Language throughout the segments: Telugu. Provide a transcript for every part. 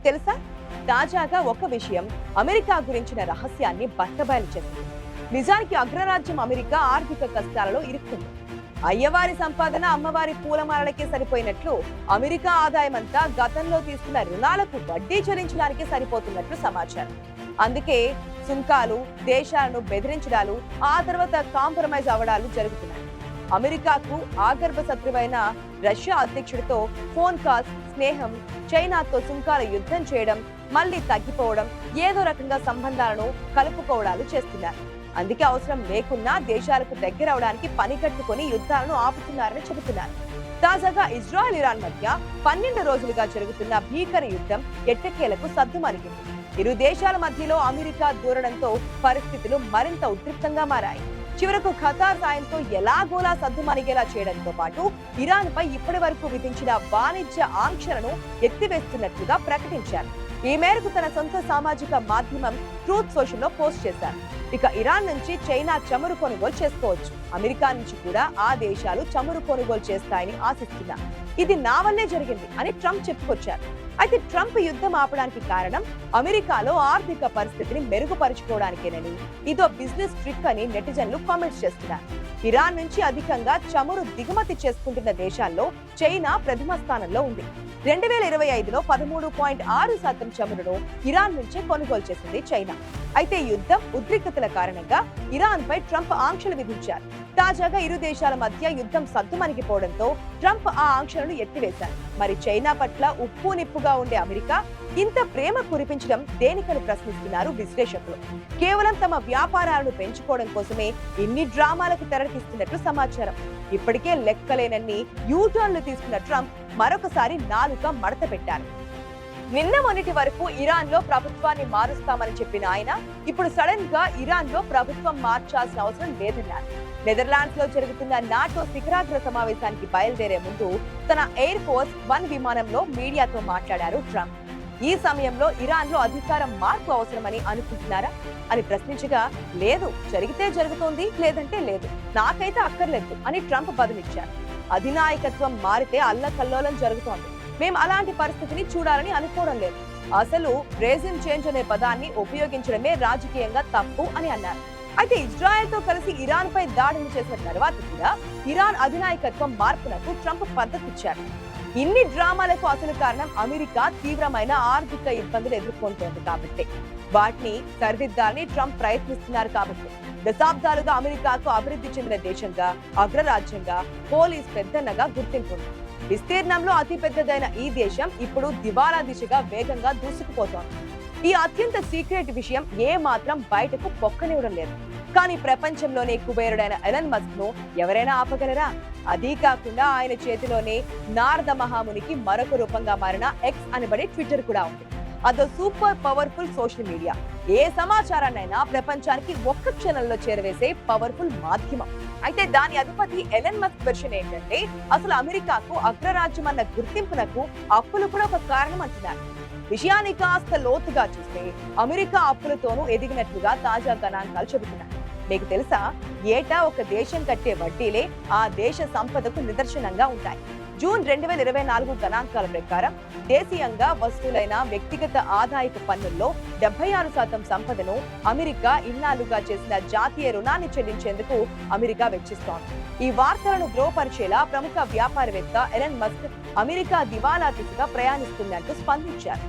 తెలుసా? తాజాగా ఒక విషయం అమెరికా గురించిన రహస్యాన్ని బట్టబయలు చేసింది. నిజానికి అగ్రరాజ్యం అమెరికా ఆర్థిక కష్టాలలో ఇరుక్కుంది. అయ్యవారి సంపాదన అమ్మవారి పూలమాలలకే సరిపోయినట్లు అమెరికా ఆదాయమంతా గతంలో తీసుకున్న రుణాలకు వడ్డీ చెల్లించడానికి సరిపోతున్నట్లు సమాచారం. అందుకే సుంకాలు, దేశాలను బెదిరించడాలు, ఆ తర్వాత కాంప్రమైజ్ అవడాలు జరుగుతున్నాయి. అమెరికాకు ఆగర్భ శత్రువైన రష్యా అధ్యక్షుడితో ఫోన్ కాల్స్, స్నేహం, చైనాతో సుంకాల యుద్ధం చేయడం, మళ్ళీ తగ్గిపోవడం, ఏదో రకంగా సంబంధాలను కలుపుకోవడాలు చేస్తున్నారు. అందుకే అవసరం లేకున్నా దేశాలకు దగ్గరవడానికి పని కట్టుకుని యుద్ధాలను ఆపుతున్నారని చెబుతున్నారు. తాజాగా ఇజ్రాయెల్, ఇరాన్ మధ్య 12 రోజులుగా జరుగుతున్న భీకర యుద్ధం ఎట్టకేలకు సద్దుమణిగింది. ఇరు దేశాల మధ్యలో అమెరికా దూరడంతో పరిస్థితులు మరింత ఉద్రిక్తంగా మారాయి. చివరకు ఖతార్ సాయంతో ఎలాగోలా సద్దుమణిగేలా చేయడంతో పాటు ఇరాన్ పై ఇప్పటి వరకు విధించిన వాణిజ్య ఆంక్షలను ఎత్తివేస్తున్నట్లుగా ప్రకటించారు. ఈ మేరకు తన సొంత సామాజిక మాధ్యమం ట్రూత్ సోషల్ లో పోస్ట్ చేశారు. ఇక ఇరాన్ నుంచి చైనా చమురు కొనుగోలు చేసుకోవచ్చు, అమెరికా నుంచి కూడా ఆ దేశాలు చమురు కొనుగోలు చేస్తాయని ఆశిస్తున్నారు. ఇది నా వల్లే జరిగింది అని ట్రంప్ చెప్పుకొచ్చారు. అయితే ట్రంప్ యుద్ధం ఆపడానికి కారణం అమెరికాలో ఆర్థిక పరిస్థితిని మెరుగుపరుచుకోవడానికేనని, ఇదో బిజినెస్ ట్రిక్ అని నెటిజన్లు కామెంట్స్ చేస్తున్నారు. ఇరాన్ నుంచి అధికంగా చమురు దిగుమతి చేసుకుంటున్న దేశాల్లో చైనా ప్రథమ స్థానంలో ఉంది. 2025లో 13.6% చమురును ఇరాన్ నుంచే కొనుగోలు చేసింది చైనా. అయితే యుద్ధం ఉద్రిక్తతల కారణంగా ఇరాన్ పై ట్రంప్ ఆంక్షలు విధించారు. తాజాగా ఇరు దేశాల మధ్య యుద్ధం సద్దుమణిగిపోవడంతో ట్రంప్ ఆ ఆంక్షలను ఎత్తివేశారు. మరి చైనా పట్ల ఉప్పు నిప్పుగా ఉండే అమెరికా ఇంత ప్రేమ కురిపించడం దేనికని ప్రశ్నిస్తున్నారు విశ్లేషకులు. కేవలం తమ వ్యాపారాలను పెంచుకోవడం కోసమే ఇన్ని డ్రామాలకు తెరతీస్తున్నట్లు సమాచారం. ఇప్పటికే లెక్కలేనన్ని యూటర్న్లు తీసుకున్న ట్రంప్ మరొకసారి నాలుక మడత పెట్టారు. నిన్న మొన్నటి వరకు ఇరాన్ లో ప్రభుత్వాన్ని మారుస్తామని చెప్పిన ఆయన ఇప్పుడు సడన్ గా ఇరాన్ లో ప్రభుత్వం మార్చాల్సిన అవసరం లేదన్నారు. నెదర్లాండ్స్ లో జరుగుతున్న నాటో శిఖరాగ్ర సమావేశానికి బయలుదేరే ముందు తన ఎయిర్ ఫోర్స్ 1 విమానంలో మీడియాతో మాట్లాడారు ట్రంప్. ఈ సమయంలో ఇరాన్ లో అధికారం మార్పు అవసరమని అనుకుంటున్నారా అని ప్రశ్నించగా, లేదు, జరిగితే జరుగుతోంది, లేదంటే లేదు, నాకైతే అక్కర్లేదు అని ట్రంప్ బదులిచ్చారు. అధినాయకత్వం మారితే అల్లకల్లోలం జరుగుతోంది, మేము అలాంటి పరిస్థితిని చూడాలని అనుకోవడం లేదు. అసలు రెజిమ్ చేంజ్ అనే పదాన్ని ఉపయోగించడమే రాజకీయంగా తప్పు అని అన్నారు. అయితే ఇజ్రాయెల్ తో కలిసి ఇరాన్ పై దాడులు చేసిన తర్వాత కూడా ఇరాన్ అధినాయకత్వం మార్పులకు ట్రంప్ పద్ధతిచ్చారు. ఇన్ని డ్రామాలకు అసలు కారణం అమెరికా తీవ్రమైన ఆర్థిక ఇబ్బందులు ఎదుర్కొంటోంది కాబట్టి, వాటిని సరిదిద్దాలని ట్రంప్ ప్రయత్నిస్తున్నారు కాబట్టి. దశాబ్దాలుగా అమెరికాకు అభివృద్ధి చెందిన దేశంగా, అగ్రరాజ్యంగా, పోలీస్ పెద్దన్నగా గుర్తింపుంది. విస్తీర్ణంలో అతి పెద్దదైన ఈ దేశం ఇప్పుడు దివాలా దిశగా వేగంగా దూసుకుపోతోంది. ఈ అత్యంత సీక్రెట్ విషయం ఏ మాత్రం బయటకు పొక్కనివ్వడం లేదు. కానీ ప్రపంచంలోనే కుబేరుడైన ఎలన్ మస్క్ ను ఎవరైనా ఆపగలరా? అదీ కాకుండా ఆయన చేతిలోనే నారద మహామునికి మరొక రూపంగా మారిన ఎక్స్ అనబడే ట్విట్టర్ కూడా ఉంది. అదో సూపర్ పవర్ఫుల్ సోషల్ మీడియా. ఏ సమాచారాన్నైనా ప్రపంచానికి ఒక్క క్షణంలో చేరవేసే పవర్ఫుల్ మాధ్యమం. అయితే దాని అధిపతి ఎలన్ మస్క్ వెర్షన్ ఏంటంటే, అసలు అమెరికాకు అగ్రరాజ్యం అన్న గుర్తింపునకు అప్పులు కూడా ఒక కారణం అంటున్నారు. విషయాన్ని కాస్త లోతుగా చూస్తే అమెరికా అప్పులతోనూ ఎదిగినట్లుగా తాజా గణాంకాలు చెబుతున్నాయి. మీకు తెలుసా, ఏటా ఒక దేశం కట్టే వడ్డీలే ఆ దేశ సంపదకు నిదర్శనంగా ఉంటాయి. జూన్ 2024 గణాంకాల ప్రకారం దేశీయంగా వసూలైన వ్యక్తిగత ఆదాయపు పన్నుల్లో 76% సంపదను అమెరికా ఇన్నాళ్లుగా చేసిన జాతీయ రుణాన్ని చెల్లించేందుకు అమెరికా వెచ్చిస్తోంది. ఈ వార్తలను ధ్రువపరిచేలా ప్రముఖ వ్యాపారవేత్త ఎలన్ మస్క్ అమెరికా దివాలా దిశగా ప్రయాణిస్తున్నట్టు స్పందించారు.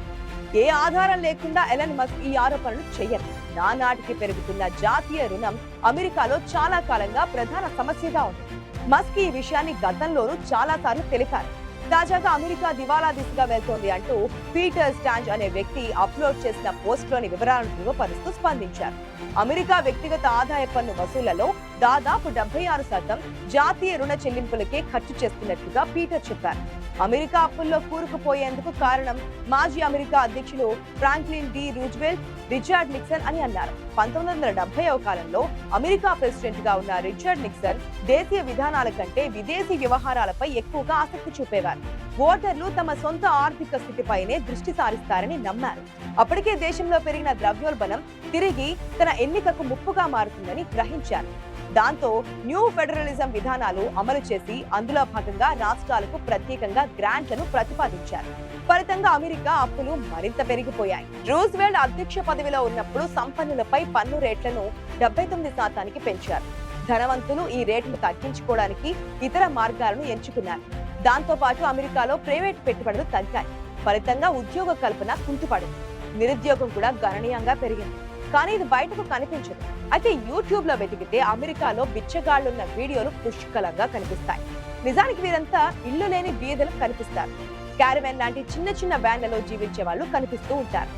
ఏ ఆధారం లేకుండా ఎలన్ మస్క్ ఈ ఆరోపణలు చేయరు. నానాటికి పెరుగుతున్న జాతీయ రుణం అమెరికాలో చాలా కాలంగా ప్రధాన సమస్యగా ఉంది. మస్క్ ఈ విషయాన్ని గతంలోనూ చాలా సార్లు తెలిపారు. తాజాగా అమెరికా దివాలా దిశగా వెళ్తోంది అంటూ పీటర్ స్టాంజ్ అనే వ్యక్తి అప్లోడ్ చేసిన పోస్ట్ లోని వివరాలను ధృవపరుస్తూ స్పందించారు. అమెరికా వ్యక్తిగత ఆదాయ పన్ను వసూళ్లలో దాదాపు 76% జాతీయ రుణ చెల్లింపులకే ఖర్చు చేస్తున్నట్లుగా పీటర్ చెప్పారు. అమెరికా అప్పుల్లో కూరుకుపోయేందుకు కారణం మాజీ అమెరికా అధ్యక్షులు Franklin D Roosevelt, Richard Nixon అని అన్నారు. 1970వ కాలంలో అమెరికా ప్రెసిడెంట్ గా ఉన్న రిచర్డ్ నిక్సన్ దేశీయ విధానాల కంటే విదేశీ వ్యవహారాలపై ఎక్కువగా ఆసక్తి చూపేవారు. ఓటర్లు తమ సొంత ఆర్థిక స్థితిపైనే దృష్టి సారిస్తారని నమ్మారు. అప్పటికే దేశంలో పెరిగిన ద్రవ్యోల్బణం తిరిగి తన ఎన్నికకు ముప్పుగా మారుతుందని గ్రహించారు. దాంతో న్యూ ఫెడరలిజం విధానాలు అమలు చేసి అందులో భాగంగా రాష్ట్రాలకు ప్రత్యేకంగా గ్రాంట్లను ప్రతిపాదించారు. ఫలితంగా అమెరికా అప్పులు మరింత పెరిగిపోయాయి. రూజ్వెల్ట్ అధ్యక్ష పదవిలో ఉన్నప్పుడు సంపన్నులపై పన్ను రేట్లను 79% పెంచారు. ధనవంతులు ఈ రేట్లు తగ్గించుకోవడానికి ఇతర మార్గాలను ఎంచుకున్నారు. దాంతో పాటు అమెరికాలో ప్రైవేట్ పెట్టుబడులు తగ్గాయి. ఫలితంగా ఉద్యోగ కల్పన కుంటుపడింది. నిరుద్యోగం కూడా గణనీయంగా పెరిగింది. కానీ ఇది బయటకు కనిపించదు. అయితే యూట్యూబ్ లో వెతికితే అమెరికాలో బిచ్చగాళ్లున్న వీడియోలు పుష్కలంగా కనిపిస్తాయి. నిజానికి వీరంతా ఇల్లు లేని బీదలు కనిపిస్తారు. క్యారవెన్ లాంటి చిన్న చిన్న వ్యాన్లలో జీవించే వాళ్ళు కనిపిస్తూ ఉంటారు.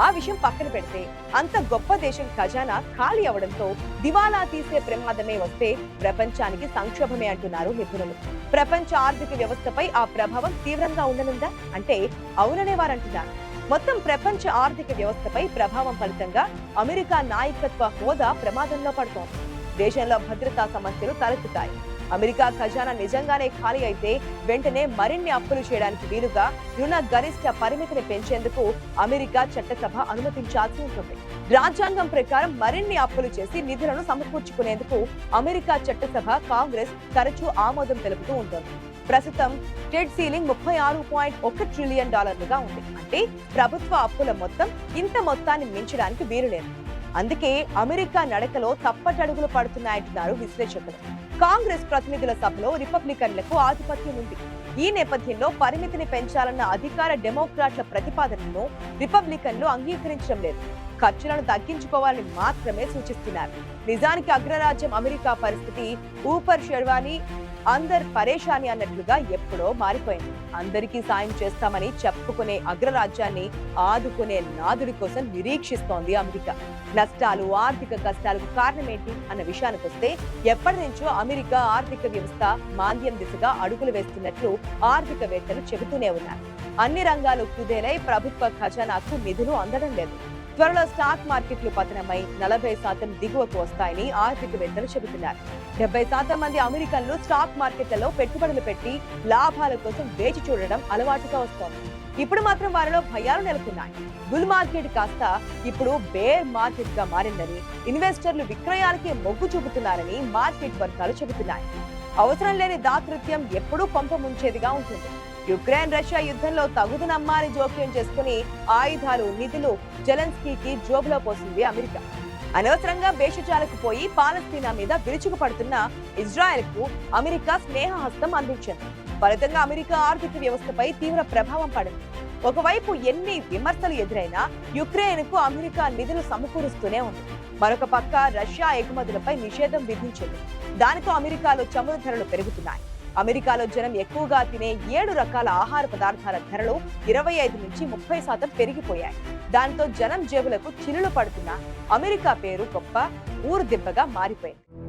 ఆ విషయం పక్కన పెడితే అంత గొప్ప దేశం ఖజానా ఖాళీ అవడంతో దివాలా తీసే ప్రమాదమే వస్తే ప్రపంచానికి సంక్షోభమే అంటున్నారు నిపుణులు. ప్రపంచ ఆర్థిక వ్యవస్థపై ఆ ప్రభావం తీవ్రంగా ఉండనుందా అంటే అవుననే వారంటున్నారు. మొత్తం ప్రపంచ ఆర్థిక వ్యవస్థపై ప్రభావం ఫలితంగా అమెరికా నాయకత్వ హోదా ప్రమాదంలో పడుతోంది. దేశంలో భద్రతా సమస్యలు తలెత్తుతాయి. అమెరికా ఖజానా నిజంగానే ఖాళీ అయితే వెంటనే మరిన్ని అప్పులు చేయడానికి వీలుగా రుణ గరిష్ట పరిమితిని పెంచేందుకు అమెరికా చట్టసభ అనుమతించాల్సి ఉంటుంది. రాజ్యాంగం ప్రకారం మరిన్ని అప్పులు చేసి నిధులను సమకూర్చుకునేందుకు అమెరికా చట్టసభ కాంగ్రెస్ తరచూ ఆమోదం తెలుపుతూ ఉంటుంది. ప్రస్తుతం డెట్ సీలింగ్ $36.1 ట్రిలియన్ ఉంది. అంటే ప్రభుత్వ అప్పుల మొత్తం ఇంత మొత్తాన్ని మించడానికి వీలులేదు. అందుకే అమెరికా నడకలో తప్పటడుగులు పడుతున్నాయంటున్నారు విశ్లేషకులు. కాంగ్రెస్ ప్రతినిధుల సభలో రిపబ్లికన్లకు ఆధిపత్యం ఉంది. ఈ నేపథ్యంలో పరిమితిని పెంచాలన్న అధికార డెమోక్రాట్ల ప్రతిపాదనను రిపబ్లికన్లు అంగీకరించడం లేదు. ఖర్చులను తగ్గించుకోవాలని మాత్రమే సూచిస్తున్నారు. నిజానికి అగ్రరాజ్యం అమెరికా పరిస్థితి ఊపర్ షెర్వానీ అందర్ పరేషాని అన్నట్లుగా ఎప్పుడో మారిపోయింది. అందరికీ సాయం చేస్తామని చెప్పుకునే అగ్రరాజ్యాన్ని ఆదుకునే నాదుడి కోసం నిరీక్షిస్తోంది అమెరికా. నష్టాలు, ఆర్థిక కష్టాలకు కారణమేంటి అన్న విషయానికి వస్తే ఎప్పటి నుంచో అమెరికా ఆర్థిక వ్యవస్థ మాంద్యం దిశగా అడుగులు వేస్తున్నట్లు ఆర్థికవేత్తలు చెబుతూనే ఉన్నారు. అన్ని రంగాలు కుదేలై ప్రభుత్వ ఖజానాకు నిధులు అందడం లేదు. త్వరలో స్టాక్ మార్కెట్లు పతనమై 40% దిగువకు వస్తాయని ఆర్థికవేత్తలు చెబుతున్నారు. 70% మంది అమెరికన్లు స్టాక్ మార్కెట్లలో పెట్టుబడులు పెట్టి లాభాల కోసం వేచి చూడడం అలవాటుగా వస్తోంది. ఇప్పుడు మాత్రం వారిలో భయాలు నెలకొన్నాయి. బుల్ మార్కెట్ కాస్త ఇప్పుడు బేర్ మార్కెట్ గా మారిందని, ఇన్వెస్టర్లు విక్రయాలకి మొగ్గు చూపుతున్నారని మార్కెట్ వర్గాలు చెబుతున్నాయి. అవసరం లేని దాతృత్యం ఎప్పుడూ కొంప ముంచేదిగా ఉంటుంది. యుక్రెయిన్ రష్యా యుద్ధంలో తగుదనమ్మాని జోక్యం చేసుకుని ఆయుధాలు, నిధులు జెలెన్స్కీకి జోబులో పోసింది అమెరికా. అనవసరంగా భేషజాలకు పోయి పాలస్తీనా మీద విరుచుకు పడుతున్న ఇజ్రాయెల్ కు అమెరికా స్నేహహస్తం అందించింది. ఫలితంగా అమెరికా ఆర్థిక వ్యవస్థపై తీవ్ర ప్రభావం పడింది. ఒకవైపు ఎన్ని విమర్శలు ఎదురైనా యుక్రెయిన్ కు అమెరికా నిధులు సమకూరుస్తూనే ఉంది. మరొక పక్క రష్యా ఎగుమతులపై నిషేధం విధించింది. దానితో అమెరికాలో చమురు ధరలు పెరుగుతున్నాయి. అమెరికాలో జనం ఎక్కువగా తినే 7 రకాల ఆహార పదార్థాల ధరలు 25 నుంచి 30% పెరిగిపోయాయి. దాంతో జనం జేబులకు చిల్లులు పడుతున్న అమెరికా పేరు గొప్ప ఊరు దిబ్బగా మారిపోయింది.